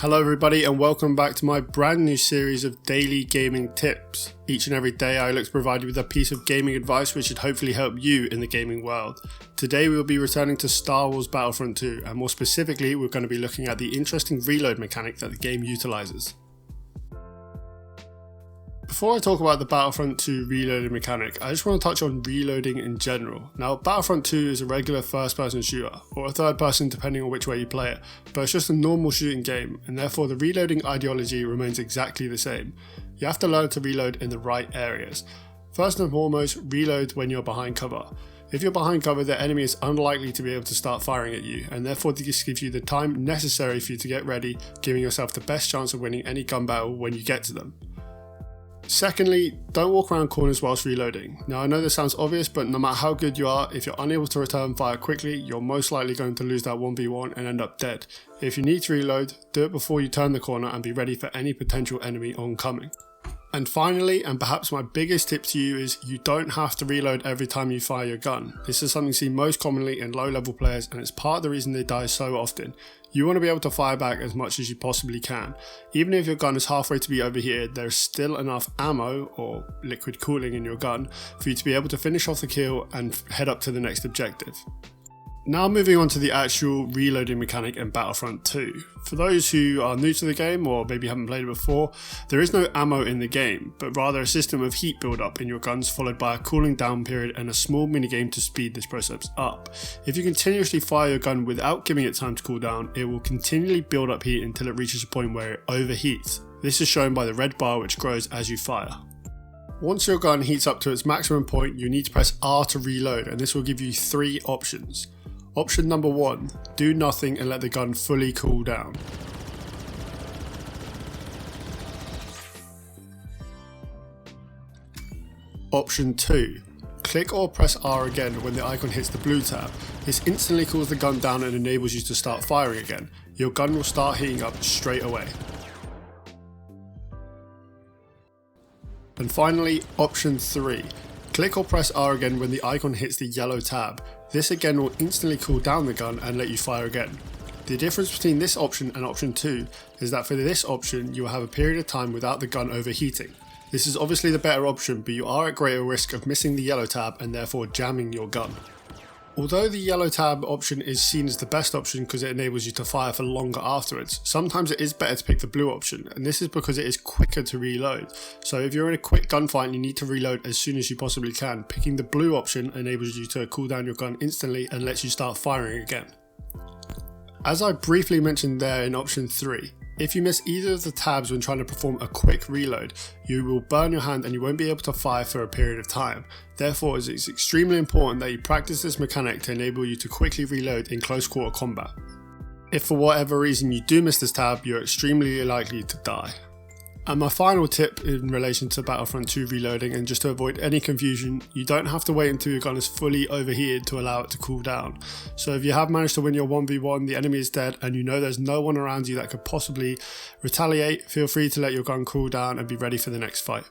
Hello everybody and welcome back to my brand new series of daily gaming tips. Each and every day I look to provide you with a piece of gaming advice which should hopefully help you in the gaming world. Today we will be returning to Star Wars Battlefront II, and more specifically we're going to be looking at the interesting reload mechanic that the game utilises. Before I talk about the Battlefront 2 reloading mechanic, I just want to touch on reloading in general. Now, Battlefront 2 is a regular first-person shooter, or a third-person depending on which way you play it, but it's just a normal shooting game, and therefore the reloading ideology remains exactly the same. You have to learn to reload in the right areas. First and foremost, reload when you're behind cover. If you're behind cover, the enemy is unlikely to be able to start firing at you, and therefore this gives you the time necessary for you to get ready, giving yourself the best chance of winning any gun battle when you get to them. Secondly, don't walk around corners whilst reloading. Now I know this sounds obvious, but no matter how good you are, if you're unable to return fire quickly, you're most likely going to lose that 1v1 and end up dead. If you need to reload, do it before you turn the corner and be ready for any potential enemy oncoming. And finally, and perhaps my biggest tip to you, is you don't have to reload every time you fire your gun. This is something seen most commonly in low level players, and it's part of the reason they die so often. You want to be able to fire back as much as you possibly can. Even if your gun is halfway to be overheated, there's still enough ammo, or liquid cooling in your gun, for you to be able to finish off the kill and head up to the next objective. Now moving on to the actual reloading mechanic in Battlefront 2. For those who are new to the game or maybe haven't played it before, there is no ammo in the game, but rather a system of heat build-up in your guns followed by a cooling down period and a small minigame to speed this process up. If you continuously fire your gun without giving it time to cool down, it will continually build up heat until it reaches a point where it overheats. This is shown by the red bar which grows as you fire. Once your gun heats up to its maximum point, you need to press R to reload, and this will give you three options. Option number 1, do nothing and let the gun fully cool down. Option 2, click or press R again when the icon hits the blue tab. This instantly cools the gun down and enables you to start firing again. Your gun will start heating up straight away. And finally, option 3. Click or press R again when the icon hits the yellow tab. This again will instantly cool down the gun and let you fire again. The difference between this option and option 2 is that for this option you will have a period of time without the gun overheating. This is obviously the better option, but you are at greater risk of missing the yellow tab and therefore jamming your gun. Although the yellow tab option is seen as the best option because it enables you to fire for longer afterwards, sometimes it is better to pick the blue option, and this is because it is quicker to reload. So if you're in a quick gunfight and you need to reload as soon as you possibly can, picking the blue option enables you to cool down your gun instantly and lets you start firing again. As I briefly mentioned there in option 3, if you miss either of the tabs when trying to perform a quick reload, you will burn your hand and you won't be able to fire for a period of time. Therefore, it is extremely important that you practice this mechanic to enable you to quickly reload in close quarter combat. If for whatever reason you do miss this tab, you're extremely likely to die. And my final tip in relation to Battlefront 2 reloading, and just to avoid any confusion, you don't have to wait until your gun is fully overheated to allow it to cool down. So if you have managed to win your 1v1, the enemy is dead, and you know there's no one around you that could possibly retaliate, feel free to let your gun cool down and be ready for the next fight.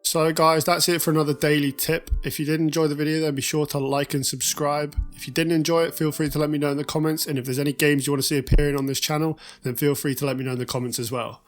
So guys, that's it for another daily tip. If you did enjoy the video, then be sure to like and subscribe. If you didn't enjoy it, feel free to let me know in the comments, and if there's any games you want to see appearing on this channel, then feel free to let me know in the comments as well.